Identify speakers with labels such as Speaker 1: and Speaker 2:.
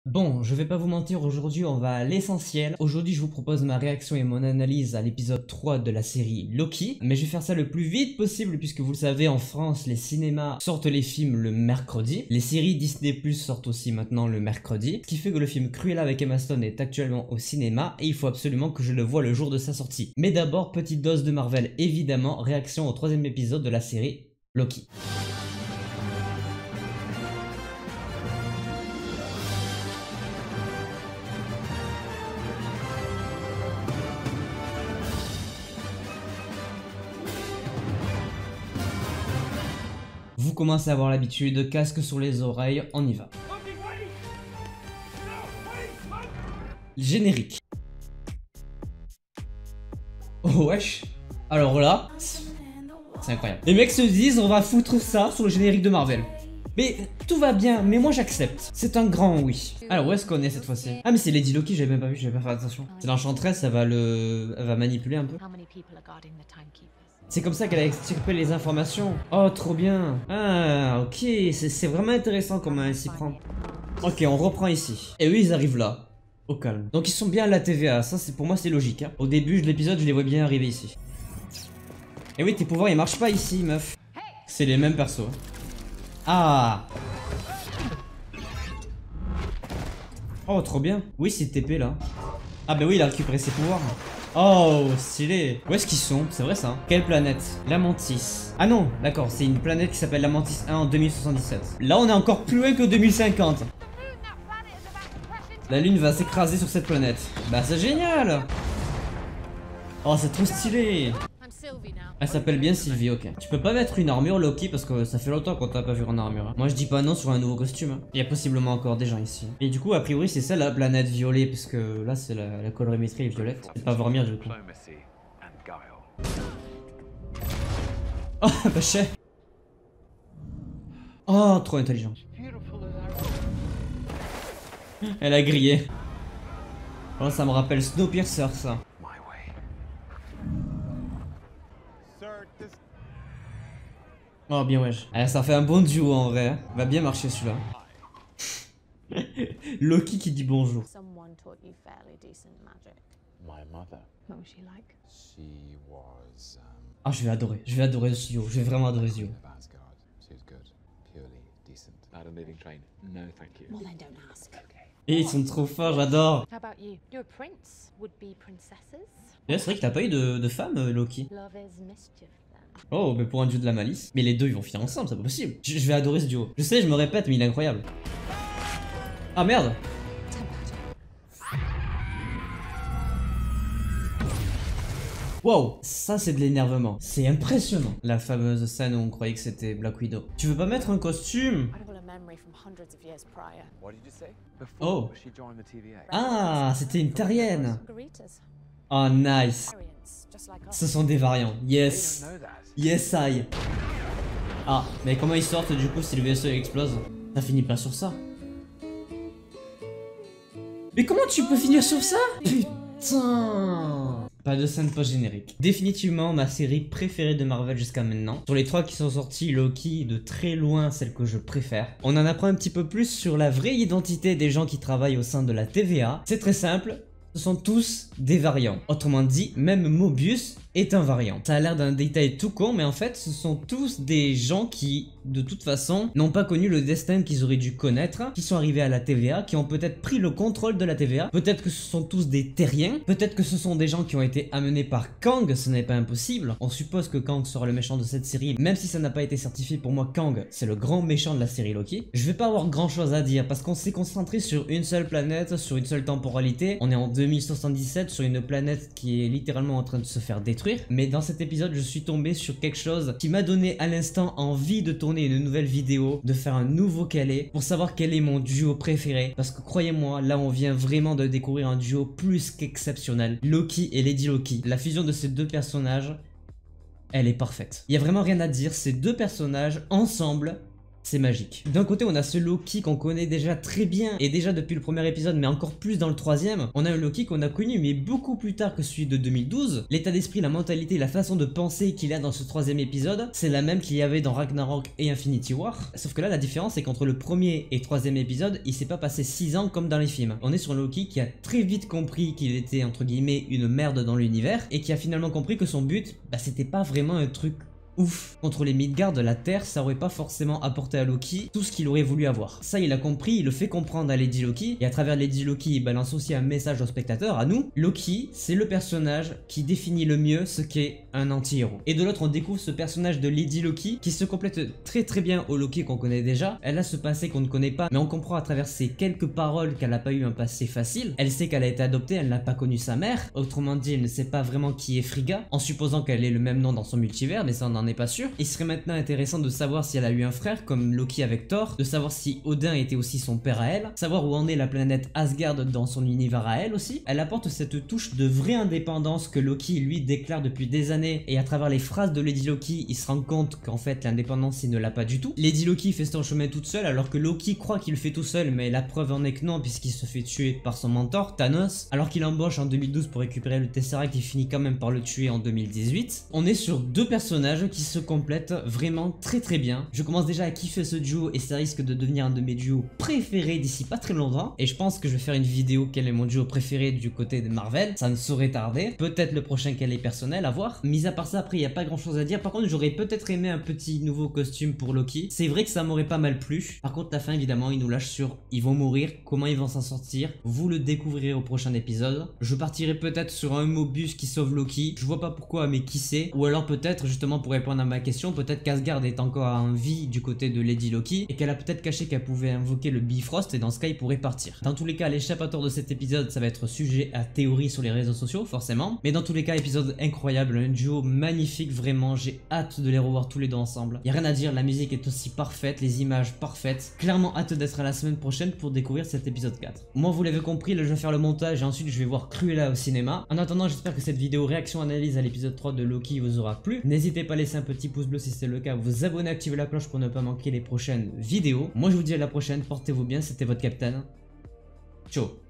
Speaker 1: Bon, je vais pas vous mentir, aujourd'hui on va à l'essentiel. Aujourd'hui je vous propose ma réaction et mon analyse à l'épisode 3 de la série Loki. Mais je vais faire ça le plus vite possible puisque vous le savez, en France, les cinémas sortent les films le mercredi. Les séries Disney+ sortent aussi maintenant le mercredi. Ce qui fait que le film Cruella avec Emma Stone est actuellement au cinéma et il faut absolument que je le voie le jour de sa sortie. Mais d'abord, petite dose de Marvel évidemment, réaction au troisième épisode de la série Loki. Vous commencez à avoir l'habitude, casque sur les oreilles, on y va. Générique. Oh wesh. Alors là, c'est incroyable. Les mecs se disent on va foutre ça sur le générique de Marvel. Mais tout va bien, mais moi j'accepte. C'est un grand oui. Alors où est-ce qu'on est cette fois-ci? Ah mais c'est Lady Loki, j'avais même pas vu, j'avais pas fait attention. C'est l'enchanteresse, elle va manipuler un peu. C'est comme ça qu'elle a extirpé les informations. Oh trop bien. Ah ok, c'est vraiment intéressant comment elle s'y prend. Ok, on reprend ici. Et eux ils arrivent là, au calme. Donc ils sont bien à la TVA, ça c'est pour moi c'est logique hein. Au début de l'épisode je les vois bien arriver ici. Et oui tes pouvoirs ils marchent pas ici meuf. C'est les mêmes persos. Ah. Oh trop bien. Oui c'est TP là. Ah bah oui il a récupéré ses pouvoirs. Oh stylé. Où est-ce qu'ils sont? C'est vrai ça. Quelle planète? L'Amantis. Ah non d'accord, c'est une planète qui s'appelle l'Amantis 1 en 2077. Là on est encore plus loin que 2050. La lune va s'écraser sur cette planète. Bah c'est génial. Oh c'est trop stylé. Elle s'appelle bien Sylvie, ok. Tu peux pas mettre une armure Loki parce que ça fait longtemps qu'on t'a pas vu en armure hein. Moi je dis pas non sur un nouveau costume hein. Il y a possiblement encore des gens ici. Et du coup a priori c'est ça la planète violet parce que là c'est la colorimétrie est violette. C'est pas Vormir du coup. Oh bah chais. Oh trop intelligent. Elle a grillé. Oh ça me rappelle Snowpiercer ça. Oh bien wesh. Ah, ça fait un bon duo en vrai hein. Va bien marcher celui-là. Loki qui dit bonjour. Ah je vais adorer ce duo, je vais vraiment adorer ce duo. Et ils sont trop forts, j'adore. C'est vrai qu'il a pas eu de femme Loki. Oh, mais pour un duo de la malice. Mais les deux ils vont finir ensemble, c'est pas possible. Je vais adorer ce duo. Je sais, je me répète, mais il est incroyable. Ah merde. Wow, ça c'est de l'énervement. C'est impressionnant. La fameuse scène où on croyait que c'était Black Widow. Tu veux pas mettre un costume? Oh. Ah, c'était une terrienne. Oh nice. Ce sont des variants. Yes. Yes I. Ah, mais comment ils sortent du coup si le vaisseau explose? Ça finit pas sur ça. Mais comment tu peux finir sur ça? Putain. Pas de scène post-générique. Définitivement ma série préférée de Marvel jusqu'à maintenant. Sur les 3 qui sont sortis, Loki de très loin celle que je préfère. On en apprend un petit peu plus sur la vraie identité des gens qui travaillent au sein de la TVA. C'est très simple. Ce sont tous des variants. Autrement dit, même Mobius est un variant. Ça a l'air d'un détail tout con, mais en fait, ce sont tous des gens qui, de toute façon, n'ont pas connu le destin qu'ils auraient dû connaître, qui sont arrivés à la TVA, qui ont peut-être pris le contrôle de la TVA. Peut-être que ce sont tous des terriens. Peut-être que ce sont des gens qui ont été amenés par Kang, ce n'est pas impossible. On suppose que Kang sera le méchant de cette série, même si ça n'a pas été certifié pour moi, Kang, c'est le grand méchant de la série Loki. Je vais pas avoir grand chose à dire, parce qu'on s'est concentré sur une seule planète, sur une seule temporalité. On est en 2077 sur une planète qui est littéralement en train de se faire détruire. Mais dans cet épisode je suis tombé sur quelque chose qui m'a donné à l'instant envie de tourner une nouvelle vidéo, de faire un nouveau calé pour savoir quel est mon duo préféré. Parce que croyez-moi, là on vient vraiment de découvrir un duo plus qu'exceptionnel. Loki et Lady Loki. La fusion de ces deux personnages, elle est parfaite. Il y a vraiment rien à dire, ces deux personnages ensemble, c'est magique. D'un côté, on a ce Loki qu'on connaît déjà très bien, et déjà depuis le premier épisode, mais encore plus dans le troisième. On a un Loki qu'on a connu, mais beaucoup plus tard que celui de 2012. L'état d'esprit, la mentalité, la façon de penser qu'il a dans ce troisième épisode, c'est la même qu'il y avait dans Ragnarok et Infinity War. Sauf que là, la différence, c'est qu'entre le premier et troisième épisode, il s'est pas passé 6 ans comme dans les films. On est sur un Loki qui a très vite compris qu'il était, entre guillemets, une merde dans l'univers, et qui a finalement compris que son but, bah, c'était pas vraiment un truc ouf. Contre les Midgard de la Terre, ça aurait pas forcément apporté à Loki tout ce qu'il aurait voulu avoir. Ça, il a compris, il le fait comprendre à Lady Loki, et à travers Lady Loki, il balance aussi un message aux spectateurs, à nous. Loki, c'est le personnage qui définit le mieux ce qu'est un anti-héros. Et de l'autre, on découvre ce personnage de Lady Loki qui se complète très bien au Loki qu'on connaît déjà. Elle a ce passé qu'on ne connaît pas, mais on comprend à travers ces quelques paroles qu'elle n'a pas eu un passé facile. Elle sait qu'elle a été adoptée, elle n'a pas connu sa mère. Autrement dit, elle ne sait pas vraiment qui est Frigga, en supposant qu'elle ait le même nom dans son multivers, mais ça on n'en est pas sûr. Il serait maintenant intéressant de savoir si elle a eu un frère, comme Loki avec Thor, de savoir si Odin était aussi son père à elle, savoir où en est la planète Asgard dans son univers à elle aussi. Elle apporte cette touche de vraie indépendance que Loki lui déclare depuis des années, et à travers les phrases de Lady Loki, il se rend compte qu'en fait l'indépendance il ne l'a pas du tout. Lady Loki fait son chemin toute seule, alors que Loki croit qu'il le fait tout seul, mais la preuve en est que non, puisqu'il se fait tuer par son mentor, Thanos, alors qu'il embauche en 2012 pour récupérer le Tesseract, il finit quand même par le tuer en 2018. On est sur deux personnages qui se complètent vraiment très bien. Je commence déjà à kiffer ce duo et ça risque de devenir un de mes duos préférés d'ici pas très longtemps, et je pense que je vais faire une vidéo quel est mon duo préféré du côté de Marvel, ça ne saurait tarder. Peut-être le prochain quel est personnel, à voir. Mis à part ça, après il n'y a pas grand chose à dire. Par contre, j'aurais peut-être aimé un petit nouveau costume pour Loki. C'est vrai que ça m'aurait pas mal plu. Par contre, la fin évidemment, il nous lâche sur ils vont mourir, comment ils vont s'en sortir, vous le découvrirez au prochain épisode. Je partirai peut-être sur un Mobius qui sauve Loki, je vois pas pourquoi, mais qui sait. Ou alors peut-être, justement pour répondre à ma question, peut-être qu'Asgard est encore en vie du côté de Lady Loki et qu'elle a peut-être caché qu'elle pouvait invoquer le Bifrost, et dans ce cas il pourrait partir. Dans tous les cas, l'échappatoire de cet épisode, ça va être sujet à théorie sur les réseaux sociaux forcément, mais dans tous les cas, épisode incroyable, un duo magnifique, vraiment j'ai hâte de les revoir tous les deux ensemble. Y a rien à dire, la musique est aussi parfaite, les images parfaites, clairement hâte d'être à la semaine prochaine pour découvrir cet épisode 4. Moi vous l'avez compris, là je vais faire le montage et ensuite je vais voir Cruella au cinéma. En attendant, j'espère que cette vidéo réaction analyse à l'épisode 3 de Loki vous aura plu. N'hésitez pas à laisser un petit pouce bleu si c'est le cas, vous abonner, activer la cloche pour ne pas manquer les prochaines vidéos. Moi je vous dis à la prochaine, portez-vous bien, c'était votre Captain. Ciao.